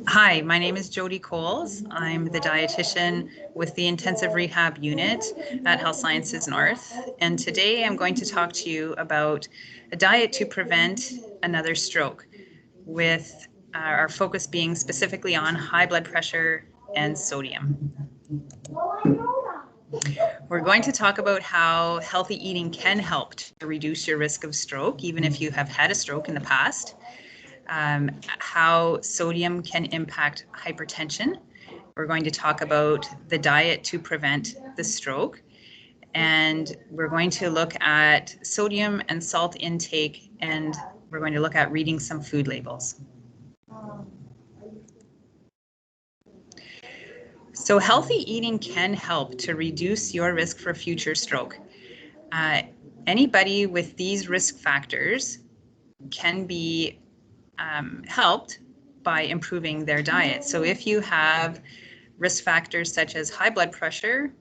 Hi, my name is Jody Coles. I'm the dietitian with the Intensive Rehab Unit at Health Sciences North. And today I'm going to talk to you about a diet to prevent another stroke, with our focus being specifically on high blood pressure and sodium. We're going to talk about how healthy eating can help to reduce your risk of stroke, even if you have had a stroke in the past. How sodium can impact hypertension. We're going to talk about the diet to prevent the stroke. And we're going to look at sodium and salt intake, and we're going to look at reading some food labels. So healthy eating can help to reduce your risk for future stroke. Anybody with these risk factors can be helped by improving their diet. So if you have risk factors such as high blood pressure,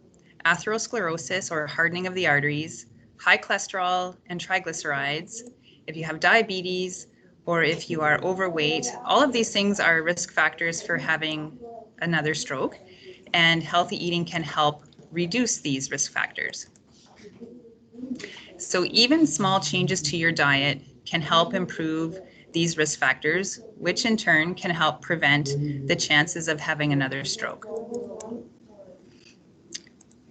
atherosclerosis or hardening of the arteries, high cholesterol and triglycerides, if you have diabetes, or if you are overweight, all of these things are risk factors for having another stroke, and healthy eating can help reduce these risk factors. So even small changes to your diet can help improve these risk factors, which in turn can help prevent the chances of having another stroke.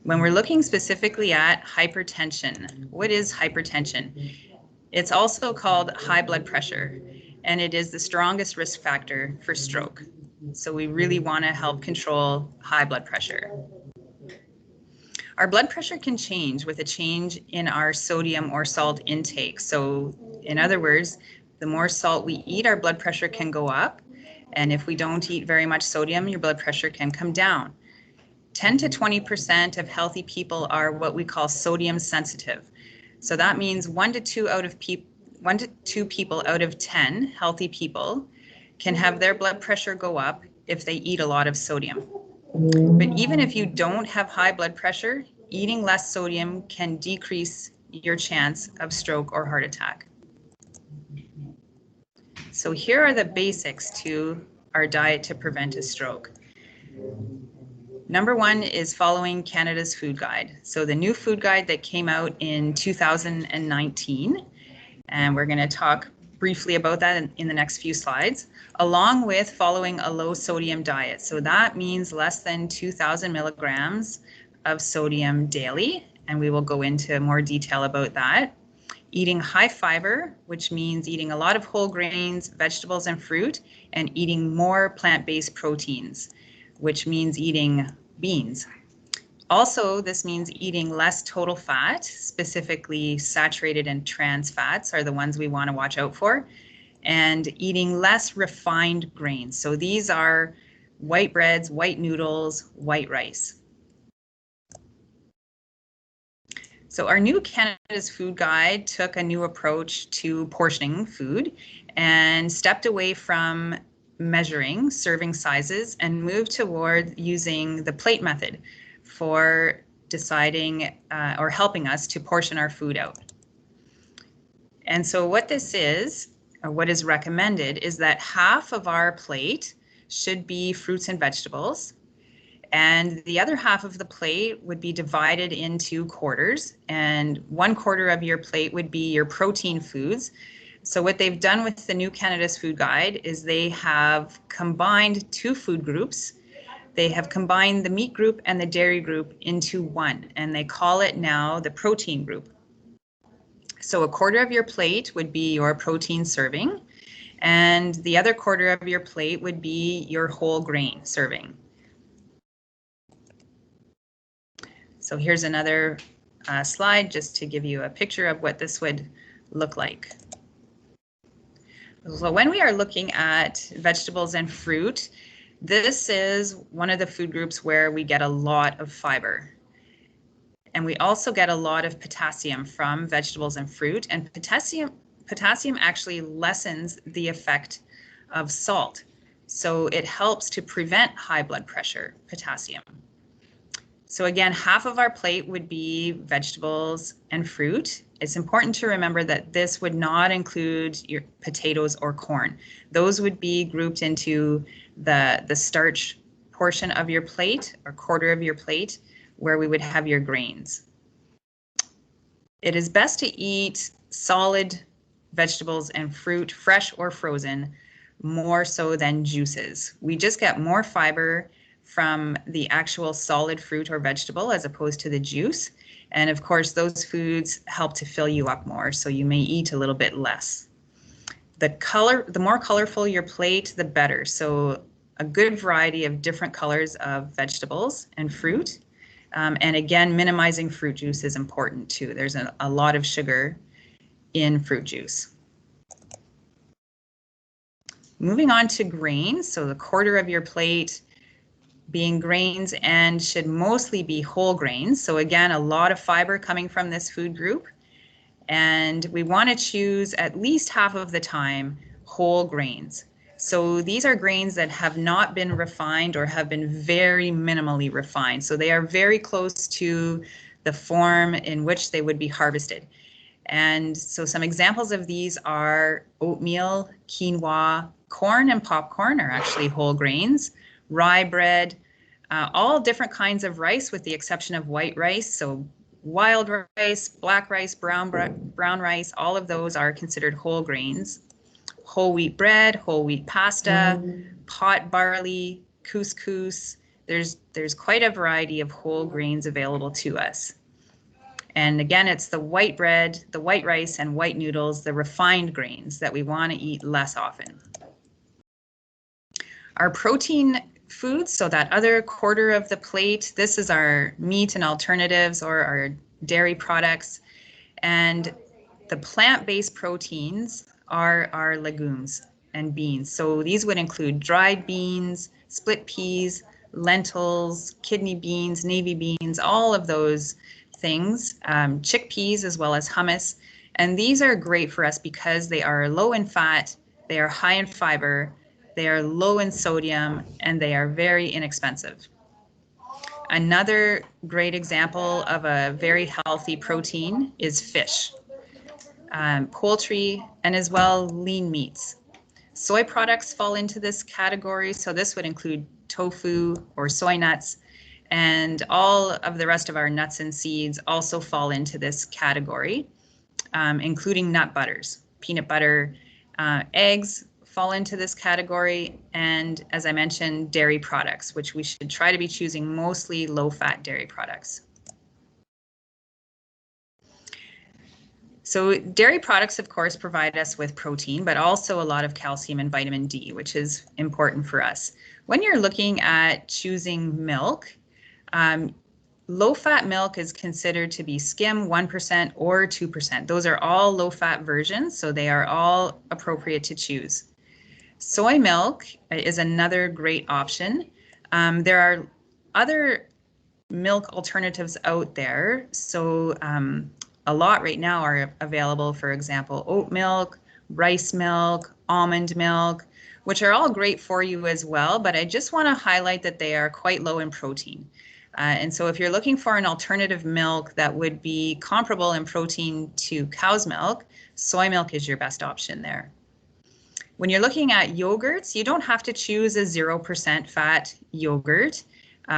When we're looking specifically at hypertension, what is hypertension? It's also called high blood pressure, and it is the strongest risk factor for stroke. So we really want to help control high blood pressure. Our blood pressure can change with a change in our sodium or salt intake. So in other words, the more salt we eat, our blood pressure can go up. And if we don't eat very much sodium, your blood pressure can come down. 10 to 20% of healthy people are what we call sodium sensitive. So that means 1 to 2 people out of 10 healthy people can have their blood pressure go up if they eat a lot of sodium. But even if you don't have high blood pressure, eating less sodium can decrease your chance of stroke or heart attack. So here are the basics to our diet to prevent a stroke. Number one is following Canada's food guide. So the new food guide that came out in 2019, and we're going to talk briefly about that in the next few slides, along with following a low sodium diet. So that means less than 2,000 milligrams of sodium daily, and we will go into more detail about that. Eating high fiber, which means eating a lot of whole grains, vegetables, and fruit, and eating more plant-based proteins, which means eating beans. Also, this means eating less total fat, specifically saturated and trans fats are the ones we want to watch out for, and eating less refined grains. So these are white breads, white noodles, white rice. So our new Canada's food guide took a new approach to portioning food and stepped away from measuring serving sizes and moved toward using the plate method for deciding or helping us to portion our food out. And so what this is, or what is recommended, is that half of our plate should be fruits and vegetables, and the other half of the plate would be divided into quarters, and 1/4 of your plate would be your protein foods. So what they've done with the new Canada's food guide is they have combined 2 food groups. They have combined the meat group and the dairy group into one, and they call it now the protein group. So 1/4 of your plate would be your protein serving, and the other 1/4 of your plate would be your whole grain serving. So here's another slide just to give you a picture of what this would look like. So when we are looking at vegetables and fruit, this is one of the food groups where we get a lot of fiber. And we also get a lot of potassium from vegetables and fruit. And potassium actually lessens the effect of salt. So it helps to prevent high blood pressure, potassium. So again, half of our plate would be vegetables and fruit. It's important to remember that this would not include your potatoes or corn. Those would be grouped into the starch portion of your plate, or quarter of your plate, where we would have your grains. It is best to eat solid vegetables and fruit, fresh or frozen, more so than juices. We just get more fiber from the actual solid fruit or vegetable as opposed to the juice. And of course, those foods help to fill you up more, so you may eat a little bit less. The more colorful your plate, the better. So a good variety of different colors of vegetables and fruit. And again, minimizing fruit juice is important too. There's a lot of sugar in fruit juice. Moving on to grains, so the quarter of your plate being grains, and should mostly be whole grains. So again, a lot of fiber coming from this food group. And we want to choose at least half of the time whole grains. So these are grains that have not been refined or have been very minimally refined. So they are very close to the form in which they would be harvested. And so some examples of these are oatmeal, quinoa, corn and popcorn are actually whole grains, rye bread, all different kinds of rice with the exception of white rice. So wild rice, black rice, brown rice, all of those are considered whole grains. Whole wheat bread, whole wheat pasta, pot barley, couscous. There's quite a variety of whole grains available to us. And again, it's the white bread, the white rice, and white noodles, the refined grains that we want to eat less often. Our protein foods, so that other quarter of the plate, this is our meat and alternatives, or our dairy products. And the plant-based proteins are our legumes and beans. So these would include dried beans, split peas, lentils, kidney beans, navy beans, all of those things, chickpeas as well as hummus. And these are great for us because they are low in fat, they are high in fiber, they are low in sodium, and they are very inexpensive. Another great example of a very healthy protein is fish, poultry, and as well lean meats. Soy products fall into this category, so this would include tofu or soy nuts, and all of the rest of our nuts and seeds also fall into this category, including nut butters, peanut butter, eggs fall into this category, and as I mentioned, dairy products, which we should try to be choosing mostly low-fat dairy products. So dairy products, of course, provide us with protein, but also a lot of calcium and vitamin D, which is important for us. When you're looking at choosing milk, low-fat milk is considered to be skim 1% or 2%. Those are all low-fat versions, so they are all appropriate to choose. Soy milk is another great option. There are other milk alternatives out there. So a lot right now are available, for example, oat milk, rice milk, almond milk, which are all great for you as well. But I just want to highlight that they are quite low in protein. And so if you're looking for an alternative milk that would be comparable in protein to cow's milk, soy milk is your best option there. When you're looking at yogurts, you don't have to choose a 0% fat yogurt. A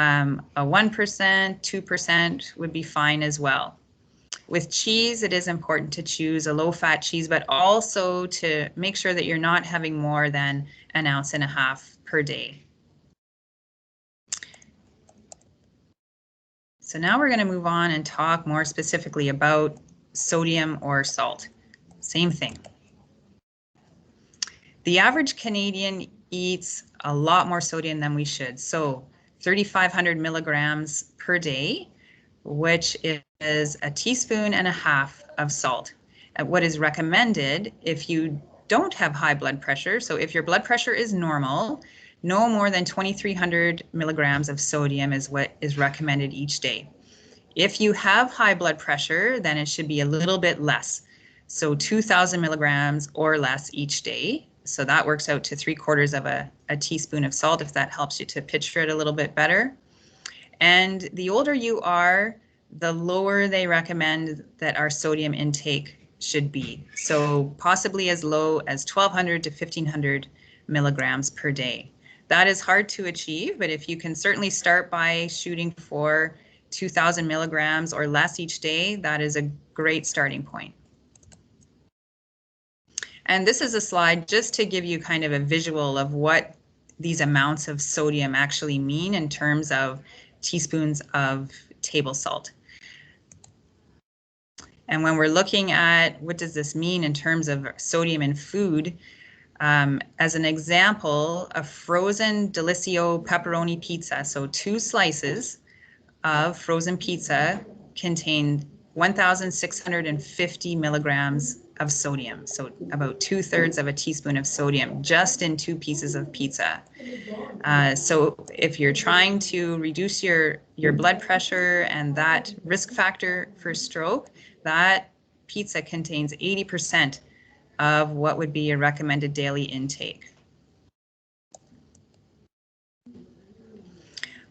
1%, 2% would be fine as well. With cheese, it is important to choose a low-fat cheese, but also to make sure that you're not having more than 1.5 ounces per day. So now we're going to move on and talk more specifically about sodium or salt. Same thing. The average Canadian eats a lot more sodium than we should. So 3,500 milligrams per day, which is 1.5 teaspoons of salt. What is recommended if you don't have high blood pressure, so if your blood pressure is normal, no more than 2,300 milligrams of sodium is what is recommended each day. If you have high blood pressure, then it should be a little bit less. So 2,000 milligrams or less each day. So that works out to 3/4 of a teaspoon of salt, if that helps you to picture it a little bit better. And the older you are, the lower they recommend that our sodium intake should be. So possibly as low as 1,200 to 1,500 milligrams per day. That is hard to achieve, but if you can certainly start by shooting for 2,000 milligrams or less each day, that is a great starting point. And this is a slide just to give you kind of a visual of what these amounts of sodium actually mean in terms of teaspoons of table salt. And when we're looking at what does this mean in terms of sodium in food, as an example, a frozen Delissio pepperoni pizza, so 2 slices of frozen pizza contain 1,650 milligrams of sodium, so about 2/3 of a teaspoon of sodium just in 2 pieces of pizza. So if you're trying to reduce your blood pressure and that risk factor for stroke, that pizza contains 80% of what would be a recommended daily intake.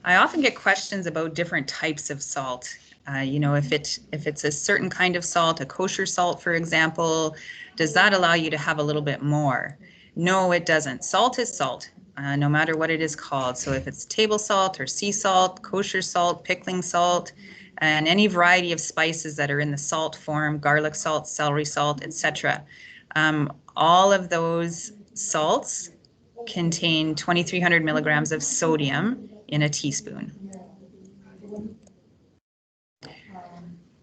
I often get questions about different types of salt. You know, if it's a certain kind of salt, a kosher salt, for example, does that allow you to have a little bit more? No, it doesn't. Salt is salt, no matter what it is called. So if it's table salt or sea salt, kosher salt, pickling salt, and any variety of spices that are in the salt form, garlic salt, celery salt, etc. All of those salts contain 2,300 milligrams of sodium in a teaspoon.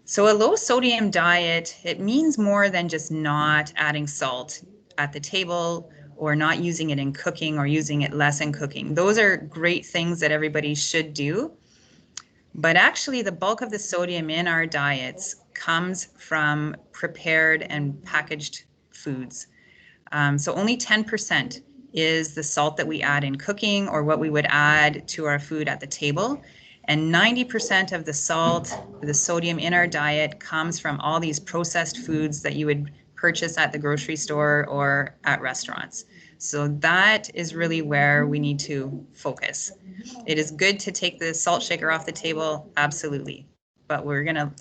So a low sodium diet, it means more than just not adding salt at the table or not using it in cooking or using it less in cooking. Those are great things that everybody should do. But actually the bulk of the sodium in our diets comes from prepared and packaged foods. So only 10% is the salt that we add in cooking or what we would add to our food at the table. And 90% of the salt, the sodium in our diet comes from all these processed foods that you would purchase at the grocery store or at restaurants. So that is really where we need to focus. It is good to take the salt shaker off the table, absolutely. But we're going to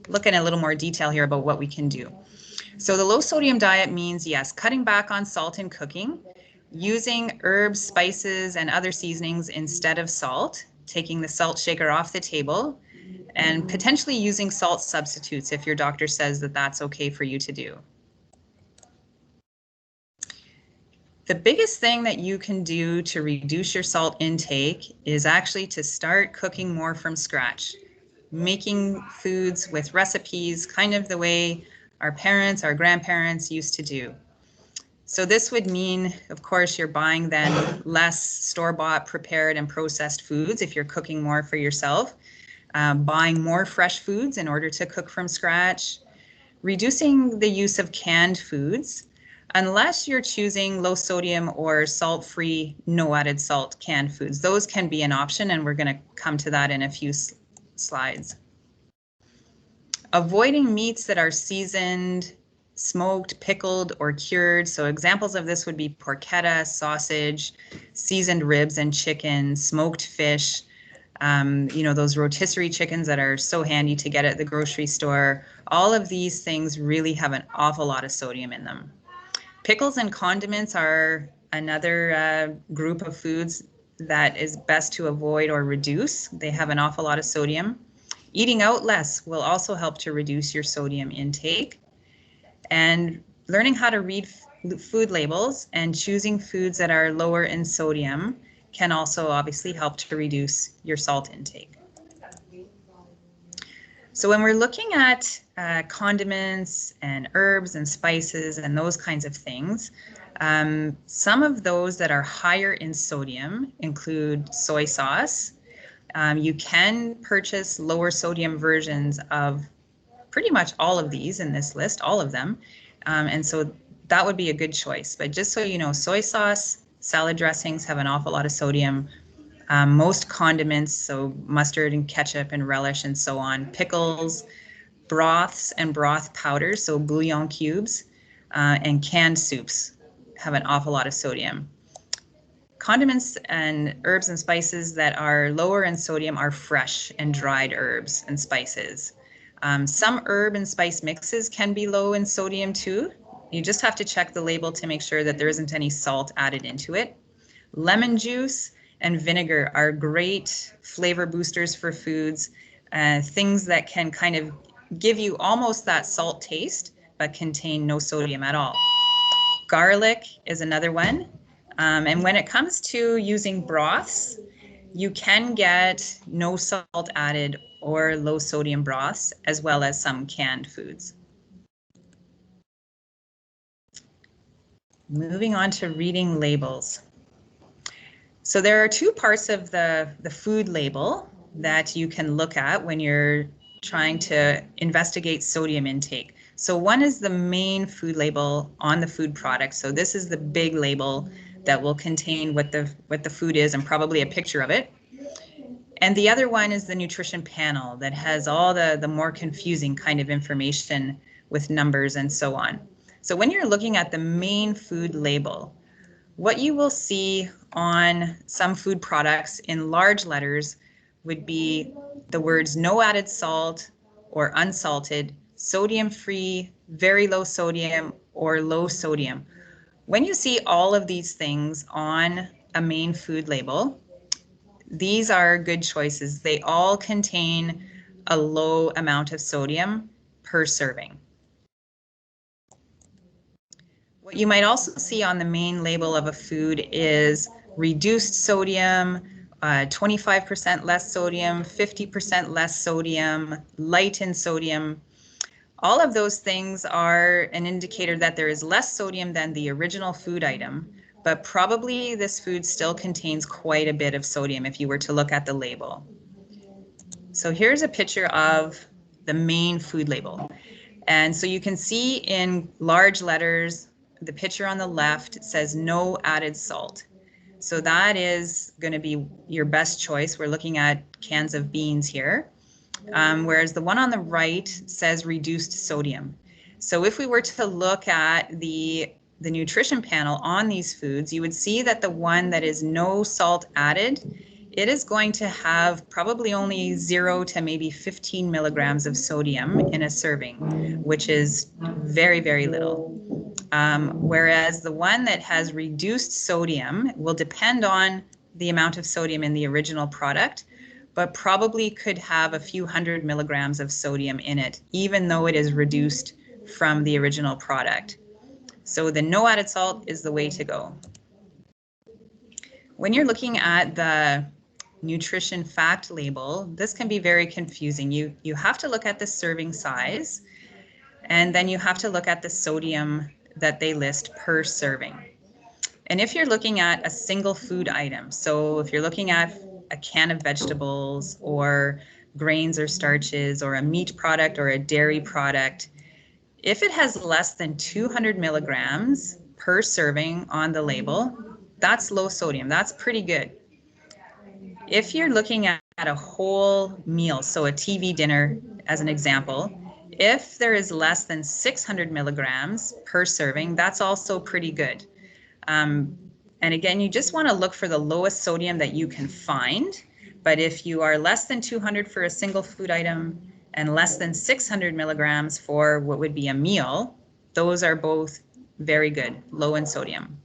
look in a little more detail here about what we can do. So the low sodium diet means, yes, cutting back on salt in cooking, using herbs, spices, and other seasonings instead of salt, taking the salt shaker off the table, and potentially using salt substitutes if your doctor says that that's okay for you to do. The biggest thing that you can do to reduce your salt intake is actually to start cooking more from scratch, making foods with recipes kind of the way our parents, our grandparents used to do. So this would mean, of course, you're buying then less store-bought prepared and processed foods if you're cooking more for yourself, buying more fresh foods in order to cook from scratch, reducing the use of canned foods, unless you're choosing low sodium or salt-free, no added salt canned foods. Those can be an option, and we're going to come to that in a few slides. Avoiding meats that are seasoned, smoked, pickled, or cured. So examples of this would be porchetta, sausage, seasoned ribs and chicken, smoked fish, you know, those rotisserie chickens that are so handy to get at the grocery store. All of these things really have an awful lot of sodium in them. Pickles and condiments are another group of foods that is best to avoid or reduce. They have an awful lot of sodium. Eating out less will also help to reduce your sodium intake. And learning how to read food labels and choosing foods that are lower in sodium can also obviously help to reduce your salt intake. So when we're looking at condiments and herbs and spices and those kinds of things, some of those that are higher in sodium include soy sauce. You can purchase lower sodium versions of pretty much all of these in this list, all of them. And so that would be a good choice. But just so you know, soy sauce, salad dressings have an awful lot of sodium. Most condiments, so mustard and ketchup and relish and so on, pickles, broths and broth powders, so bouillon cubes, and canned soups have an awful lot of sodium. Condiments and herbs and spices that are lower in sodium are fresh and dried herbs and spices. Some herb and spice mixes can be low in sodium too. You just have to check the label to make sure that there isn't any salt added into it. Lemon juice and vinegar are great flavor boosters for foods, things that can kind of give you almost that salt taste, but contain no sodium at all. Garlic is another one. And when it comes to using broths, you can get no salt added or low sodium broths, as well as some canned foods. Moving on to reading labels. So there are two parts of the food label that you can look at when you're trying to investigate sodium intake. So one is the main food label on the food product. So this is the big label that will contain what the food is and probably a picture of it. And the other one is the nutrition panel that has all the more confusing kind of information with numbers and so on. So when you're looking at the main food label, what you will see on some food products in large letters would be the words no added salt or unsalted, sodium-free, very low sodium, or low sodium. When you see all of these things on a main food label, these are good choices. They all contain a low amount of sodium per serving. What you might also see on the main label of a food is reduced sodium, 25% less sodium, 50% less sodium, light in sodium. All of those things are an indicator that there is less sodium than the original food item, but probably this food still contains quite a bit of sodium if you were to look at the label. So here's a picture of the main food label. And so you can see in large letters, the picture on the left says no added salt. So that is going to be your best choice. We're looking at cans of beans here. Whereas the one on the right says reduced sodium. So if we were to look at the nutrition panel on these foods, you would see that the one that is no salt added, it is going to have probably only 0 to maybe 15 milligrams of sodium in a serving, which is very, very little. Whereas the one that has reduced sodium will depend on the amount of sodium in the original product, but probably could have a few hundred milligrams of sodium in it, even though it is reduced from the original product. So the no added salt is the way to go. When you're looking at the nutrition fact label, this can be very confusing. You have to look at the serving size, and then you have to look at the sodium that they list per serving. And if you're looking at a single food item, so if you're looking at a can of vegetables or grains or starches or a meat product or a dairy product, if it has less than 200 milligrams per serving on the label, that's low sodium. That's pretty good. If you're looking at a whole meal, so a TV dinner as an example, if there is less than 600 milligrams per serving, that's also pretty good. And again, you just want to look for the lowest sodium that you can find. But if you are less than 200 for a single food item and less than 600 milligrams for what would be a meal, those are both very good, low in sodium.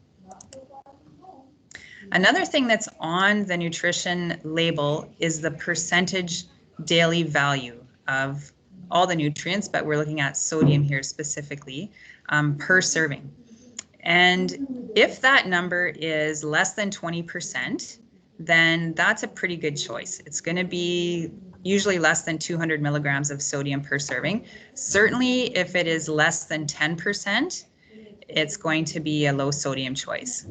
Another thing that's on the nutrition label is the percentage daily value of all the nutrients, but we're looking at sodium here specifically, per serving. And if that number is less than 20%, then that's a pretty good choice. It's going to be usually less than 200 milligrams of sodium per serving. Certainly, if it is less than 10%, it's going to be a low sodium choice.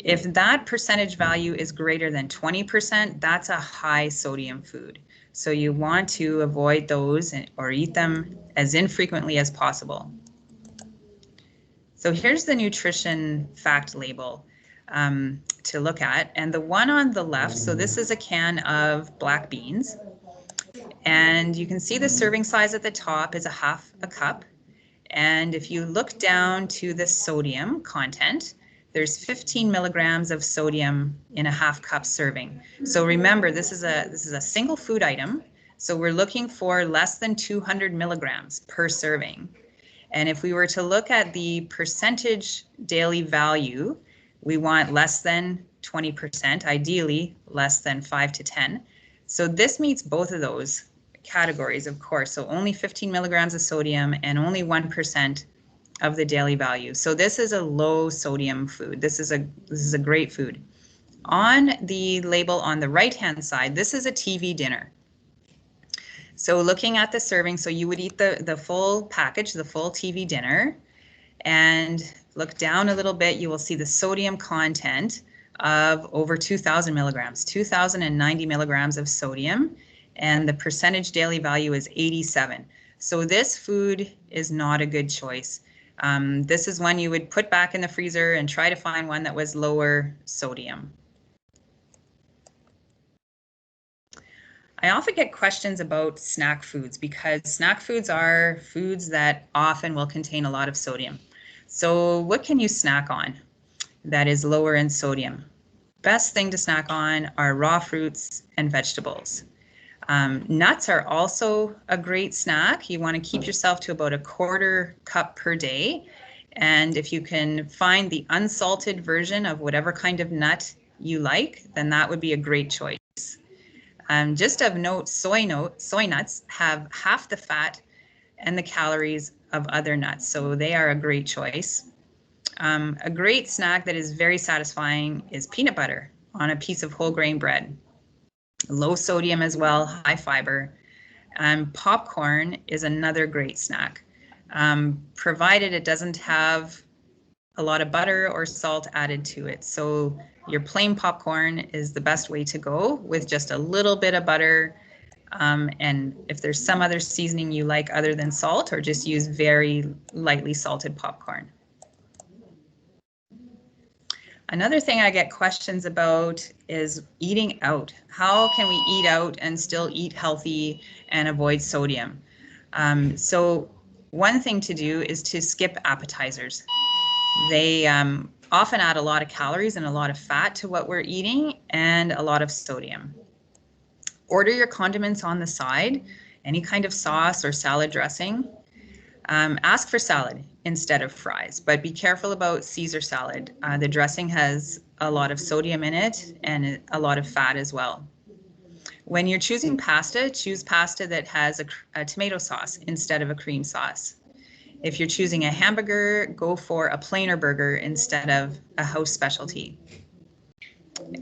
If that percentage value is greater than 20%, that's a high sodium food. So you want to avoid those or eat them as infrequently as possible. So here's the nutrition fact label to look at. And the one on the left, so this is a can of black beans. And you can see the serving size at the top is a half a cup. And if you look down to the sodium content, there's 15 milligrams of sodium in a half cup serving. So remember, this is a single food item. So we're looking for less than 200 milligrams per serving. And if we were to look at the percentage daily value, we want less than 20%, ideally less than 5 to 10. So this meets both of those categories, of course. So only 15 milligrams of sodium and only 1% of the daily value. So this is a low sodium food. This is a great food. On the label on the right-hand side, this is a TV dinner. So looking at the serving, so you would eat the full package, the full TV dinner, and look down a little bit, you will see the sodium content of over 2,000 milligrams, 2,090 milligrams of sodium, and the percentage daily value is 87. So this food is not a good choice. This is one you would put back in the freezer and try to find one that was lower sodium. I often get questions about snack foods because snack foods are foods that often will contain a lot of sodium. So what can you snack on that is lower in sodium? Best thing to snack on are raw fruits and vegetables. Nuts are also a great snack. You want to keep yourself to about a quarter cup per day. And if you can find the unsalted version of whatever kind of nut you like, then that would be a great choice. Just of note, soy nuts have half the fat and the calories of other nuts, so they are a great choice. A great snack that is very satisfying is peanut butter on a piece of whole grain bread. Low sodium as well, high fiber. Popcorn is another great snack, provided it doesn't have a lot of butter or salt added to it. So your plain popcorn is the best way to go with just a little bit of butter. And if there's some other seasoning you like other than salt, or just use very lightly salted popcorn. Another thing I get questions about is eating out. How can we eat out and still eat healthy and avoid sodium? So one thing to do is to skip appetizers. They often add a lot of calories and a lot of fat to what we're eating and a lot of sodium. Order your condiments on the side, any kind of sauce or salad dressing. Ask for salad instead of fries, but be careful about Caesar salad. The dressing has a lot of sodium in it and a lot of fat as well. When you're choosing pasta, choose pasta that has a tomato sauce instead of a cream sauce. If you're choosing a hamburger, go for a plainer burger instead of a house specialty.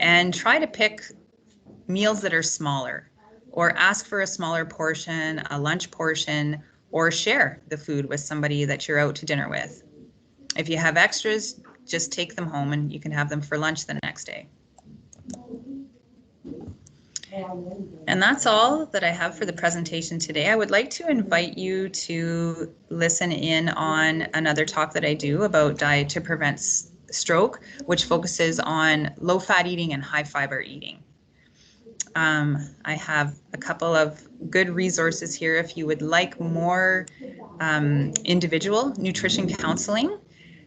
And try to pick meals that are smaller, or ask for a smaller portion, a lunch portion, or share the food with somebody that you're out to dinner with. If you have extras, just take them home and you can have them for lunch the next day. And that's all that I have for the presentation today. I would like to invite you to listen in on another talk that I do about diet to prevent stroke, which focuses on low-fat eating and high-fiber eating. I have a couple of good resources here if you would like more individual nutrition counseling.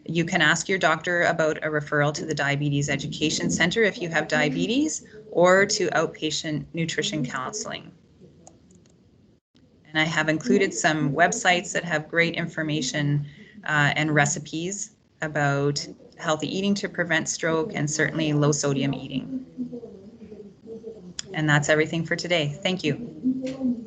You can ask your doctor about a referral to the Diabetes Education Center if you have diabetes, or to outpatient nutrition counseling. And I have included some websites that have great information and recipes about healthy eating to prevent stroke and certainly low sodium eating. And that's everything for today. Thank you.